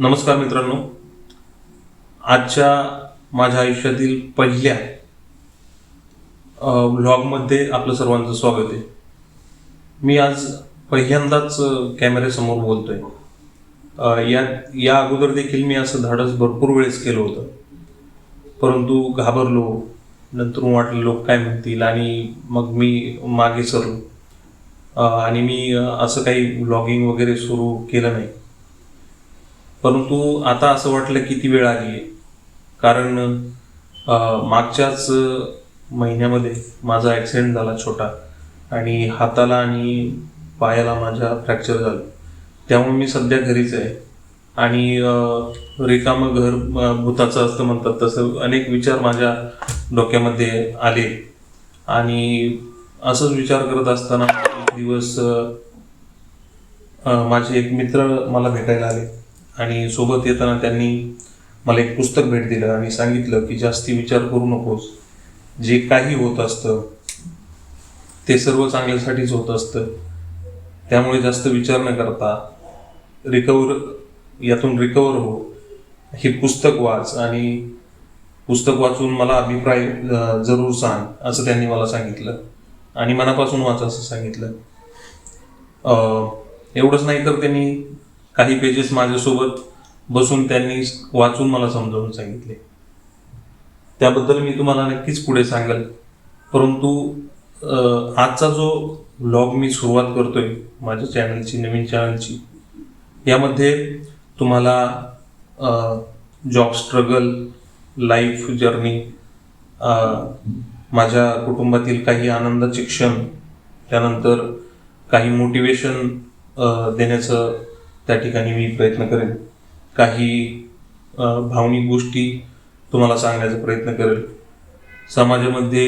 नमस्कार मित्रांनो, आजच्या माझ्या आयुष्यातील पहिल्या व्लॉगमध्ये आपलं सर्वांचं स्वागत आहे. मी आज पहिल्यांदाच कॅमेऱ्यासमोर बोलतोय. या अगोदर देखील मी असं धाडस भरपूर वेळेस केलं होतं, परंतु घाबरलो. नंतर वाटलं लोक काय म्हणतील आणि मग मी मागे सरलो आणि मी असं काही व्लॉगिंग वगैरे सुरू केलं नाही. परंतु आता असं वाटलं की ती वेळ आली आहे, कारण मागच्याच महिन्यामध्ये माझा ॲक्सिडेंट झाला छोटा, आणि हाताला आणि पायाला माझ्या फ्रॅक्चर झालं. त्यामुळे मी सध्या घरीच आहे आणि रिकामं घर भूताचं असतं म्हणतात तसं अनेक विचार माझ्या डोक्यामध्ये आले. आणि असंच विचार करत असताना एक दिवस माझे एक मित्र मला भेटायला आले आणि सोबत येताना त्यांनी मला एक पुस्तक भेट दिलं आणि सांगितलं की जास्ती विचार करू नकोस, जे काही होत असतं ते सर्व चांगल्यासाठीच होत असतं. त्यामुळे जास्त विचार न करता यातून रिकवर हो. हे पुस्तक वाच आणि पुस्तक वाचून मला अभिप्राय जरूर सांग, असं त्यांनी मला सांगितलं आणि मनापासून वाच असं सांगितलं. एवढंच नाही तर त्यांनी काही पेजेस माझ्यासोबत बसून त्यांनी वाचून मला समजावून सांगितले. त्याबद्दल मी तुम्हाला नक्कीच पुढे सांगेल. परंतु आजचा जो व्लॉग मी सुरुवात करतोय माझ्या चॅनलची, नवीन चॅनलची, यामध्ये तुम्हाला जॉब स्ट्रगल, लाईफ जर्नी, माझ्या कुटुंबातील काही आनंदाचे क्षण, त्यानंतर काही मोटिवेशन देण्याचं त्या ठिकाणी मी प्रयत्न करेन. काही भावनिक गोष्टी तुम्हाला सांगण्याचा प्रयत्न करेल. समाजामध्ये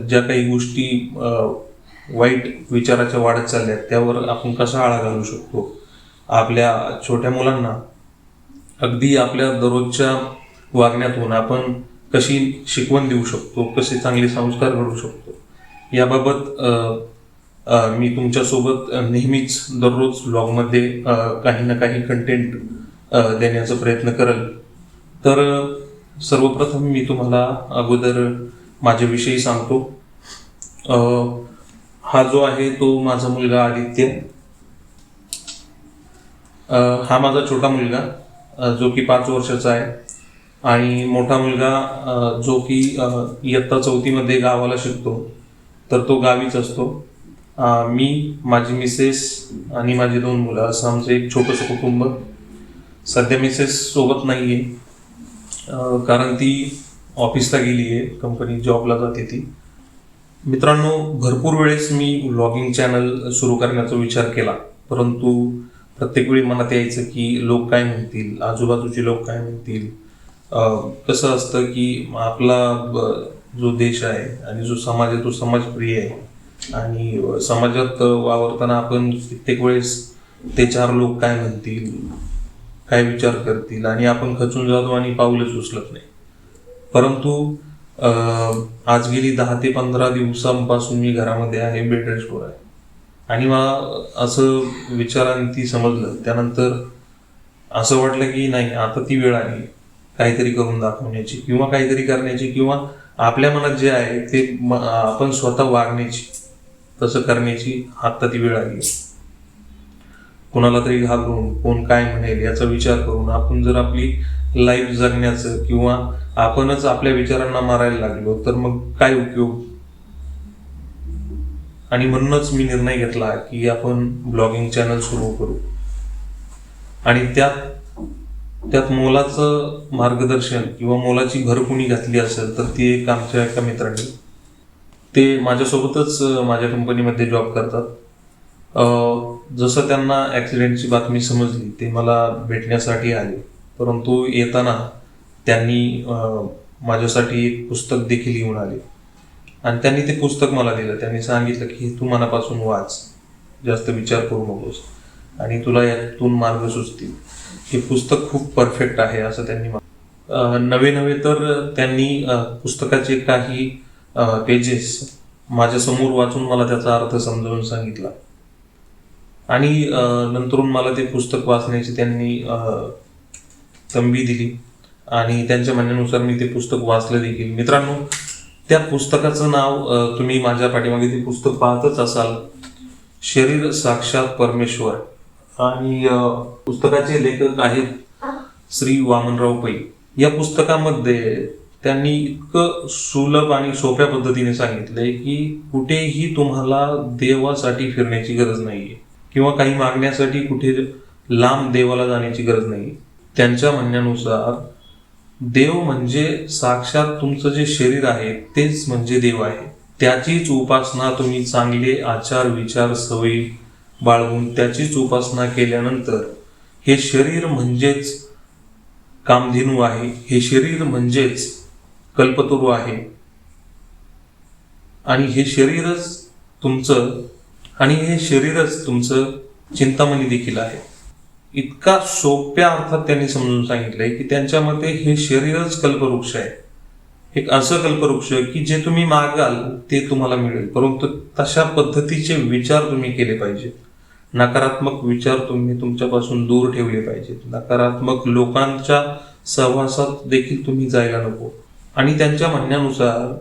ज्या काही गोष्टी वाईट विचाराच्या वाढत चालल्या त्यावर आपण कसा आळा घालू शकतो. आपल्या छोट्या मुलांना अगदी आपल्या दररोजच्या वागण्यातून आपण कशी शिकवण देऊ शकतो, कसे चांगले संस्कार घडू शकतो, याबाबत मी तुमच्यासोबत नेहमीच दररोज व्लॉगमध्ये काही ना काही कंटेंट देण्याचा प्रयत्न करेल. तर सर्वप्रथम मी तुम्हाला अगोदर माझ्याविषयी सांगतो. हा जो आहे तो माझा मुलगा आदित्य. हा माझा छोटा मुलगा जो की 5 वर्षाचा आहे, आणि मोठा मुलगा जो की इयत्ता 4मध्ये गावाला शिकतो, तर तो गावीच असतो. मी, माझी मिसेस आणि माझी 2 मुलं, असं आमचं एक छोटंसं कुटुंब. सध्या मिसेस सोबत नाही आहे, कारण ती ऑफिसला गेली आहे, कंपनी जॉबला जाते ती. मित्रांनो, भरपूर वेळेस मी व्लॉगिंग चॅनल सुरू करण्याचा विचार केला, परंतु प्रत्येक वेळी मनात यायचं की लोक काय म्हणतील, आजूबाजूचे लोक काय म्हणतील. कसं असतं की आपला जो देश आहे आणि जो समाज आहे तो समाजप्रिय आहे, आणि समाजात वावरताना आपण कित्येक वेळेस ते 4 लोक काय म्हणतील, काय विचार करतील, आणि आपण खचून जातो आणि पाऊलच उचलत नाही. परंतु आज गेली 10 ते 15 दिवसांपासून मी घरामध्ये आहे, बेड रेस्टवर आहे, आणि मला असं विचारांती समजलं. त्यानंतर असं वाटलं की नाही, आता ती वेळ आली काहीतरी करून दाखवण्याची, किंवा काहीतरी करण्याची, किंवा आपल्या मनात जे आहे ते आपण स्वतः वागण्याची, तसं करण्याची आता ती वेळ आली. कोणाला तरी घाबरून, कोण काय म्हणेल याचा विचार करून आपण जर आपली लाईफ जगण्याचं, किंवा आपणच आपल्या विचारांना मारायला लागलो तर मग काय उपयोग. आणि म्हणूनच मी निर्णय घेतला की आपण ब्लॉगिंग चॅनल सुरू करू. आणि त्यात मोलाचं मार्गदर्शन किंवा मोलाची भर कुणी घातली असेल तर ती एक आमच्या एका मित्रांनी. ते माझ्यासोबतच माझ्या कंपनीमध्ये जॉब करतात. जसं त्यांना ॲक्सिडेंटची बातमी समजली ते मला भेटण्यासाठी आले, परंतु येताना त्यांनी माझ्यासाठी एक पुस्तक देखील घेऊन आले आणि त्यांनी ते पुस्तक मला दिलं. त्यांनी सांगितलं की तू मनापासून वाच, जास्त विचार करू नकोस आणि तुला यातून मार्ग सुचतील. हे पुस्तक खूप परफेक्ट आहे असं त्यांनी नवे तर त्यांनी पुस्तकाचे काही पेजेस माझ्यासमोर वाचून मला त्याचा अर्थ समजावून सांगितला. आणि नंतरून मला ते पुस्तक वाचण्याची त्यांनी तंबी दिली आणि त्यांच्या म्हणण्यानुसार मी ते पुस्तक वाचलं देखील. मित्रांनो, त्या पुस्तकाचं नाव तुम्ही माझ्या पाठीमागे ते पुस्तक पाहतच असाल, शरीर साक्षात परमेश्वर. आणि पुस्तकाचे लेखक आहेत श्री वामनराव पै. या पुस्तकामध्ये त्यांनी इतकं सुलभ आणि सोप्या पद्धतीने सांगितलंय की कुठेही तुम्हाला देवासाठी फिरण्याची गरज नाहीये किंवा काही मागण्यासाठी कुठे लांब देवाला जाण्याची गरज नाही. त्यांच्या म्हणण्यानुसार देव म्हणजे साक्षात तुमचं जे शरीर आहे तेच म्हणजे देव आहे. त्याचीच उपासना तुम्ही चांगले आचार विचार सवयी बाळगून त्याचीच उपासना केल्यानंतर हे शरीर म्हणजेच कामधेनू आहे, हे शरीर म्हणजेच कल्पतरू आहे आणि हे शरीरच तुमचं चिंतामणी देखील आहे. इतका सोप्या अर्थात त्यांनी समजून सांगितलंय की त्यांच्या मते हे शरीरच कल्पवृक्ष आहे. एक असं कल्पवृक्ष की जे तुम्ही मागाल ते तुम्हाला मिळेल, परंतु तशा पद्धतीचे विचार तुम्ही केले पाहिजेत. नकारात्मक विचार तुम्ही तुमच्यापासून दूर ठेवले पाहिजेत. नकारात्मक लोकांच्या सहवासात देखील तुम्ही जायला नको. आणि त्यांच्या म्हणण्यानुसार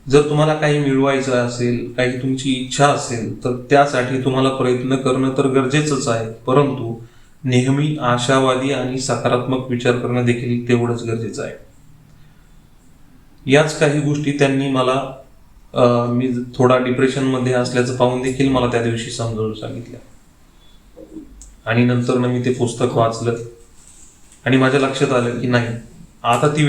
जर तुम्हाला काही मिळवायचं असेल, काही तुमची इच्छा असेल, तर त्यासाठी तुम्हाला प्रयत्न करणं तर गरजेचंच आहे, परंतु नेहमी आशावादी आणि सकारात्मक विचार करणं देखील तेवढंच गरजेचं आहे. याच काही गोष्टी त्यांनी मला मी थोडा डिप्रेशनमध्ये असल्याचं पाहून देखील मला त्या दिवशी समजावून सांगितलं. आणि नंतर मी ते पुस्तक वाचलं आणि माझ्या लक्षात आलं की नाही, आता ती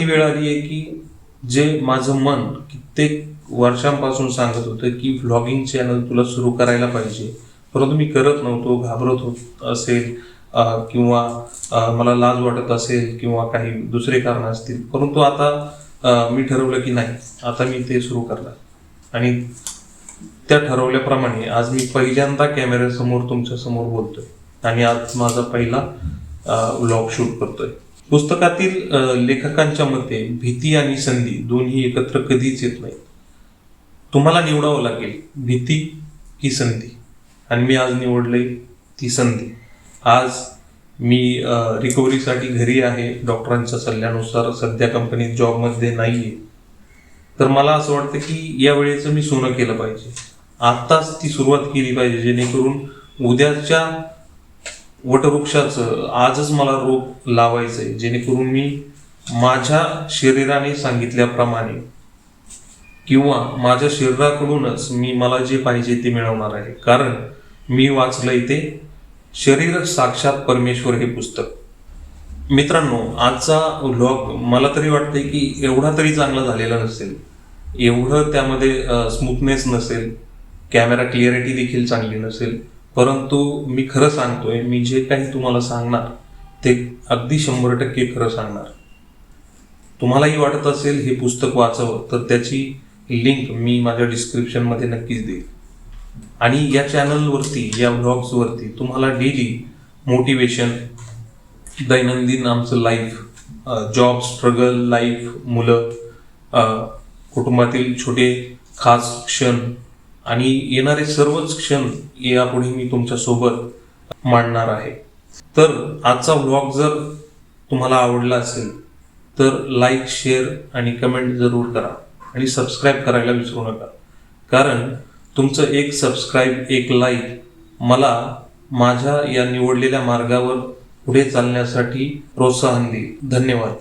वेळ आली आहे की जे माझं मन कित्येक वर्षांपासून सांगत होतं की व्लॉगिंग चॅनल तुला सुरू करायला पाहिजे, परंतु मी करत नव्हतो, घाबरत होत असेल किंवा मला लाज वाटत असेल किंवा काही दुसरे कारण असतील, परंतु आता मी ठरवलं की नाही, आता मी ते सुरू करणार. आणि त्या ठरवल्याप्रमाणे आज मी पहिल्यांदा कॅमेऱ्यासमोर तुमच्या समोर बोलतोय आणि आज माझा पहिला व्लॉग शूट करतोय. पुस्तकातील लेखकांच्या मते भीती आणि संधी दोन्ही एकत्र कधीच येत नाहीत. तुम्हाला निवडावं लागेल भीती की संधी, आणि मी आज निवडलंय ती संधी. आज मी रिकव्हरीसाठी घरी आहे, डॉक्टरांच्या सल्ल्यानुसार. सध्या कंपनीत जॉबमध्ये नाहीये, तर मला असं वाटतं की या वेळेचं मी सोनं केलं पाहिजे. आत्ताच ती सुरुवात केली पाहिजे, जेणेकरून उद्याच्या वटवृक्षाचं आजच मला रोप लावायचंय, जेणेकरून मी माझ्या शरीराने सांगितल्याप्रमाणे किंवा माझ्या शरीराकडूनच मला जे पाहिजे ते मिळवणार आहे. कारण मी वाचलंय ते शरीर साक्षात परमेश्वर हे पुस्तक. मित्रांनो, आजचा व्लॉग मला तरी वाटतंय की एवढा तरी चांगला झालेला नसेल, एवढं त्यामध्ये स्मूथनेस नसेल, कॅमेरा क्लिअरिटी देखील चांगली नसेल, परंतु मी खरं सांगतोय, मी जे काही तुम्हाला सांगणार ते अगदी 100% खरं सांगणार. तुम्हालाही वाटत असेल हे पुस्तक वाचावं, तर त्याची लिंक मी माझ्या डिस्क्रिप्शनमध्ये नक्कीच देईन. आणि या चॅनलवरती, या व्लॉग्सवरती तुम्हाला डेली मोटिवेशन, दैनंदिन आमचं लाईफ, जॉब स्ट्रगल लाईफ, मुलं, कुटुंबातील छोटे खास क्षण आणि येणारे सर्वच क्षण यापुढे मी तुमच्यासोबत मांडणार आहे. तर आजचा व्लॉग जर तुम्हाला आवडला असेल तर लाईक, शेअर आणि कमेंट जरूर करा आणि सबस्क्राईब करायला विसरू नका. कारण तुमचं एक सबस्क्राईब, एक लाईक मला माझ्या या निवडलेल्या मार्गावर पुढे चालण्यासाठी प्रोत्साहन देईल. धन्यवाद.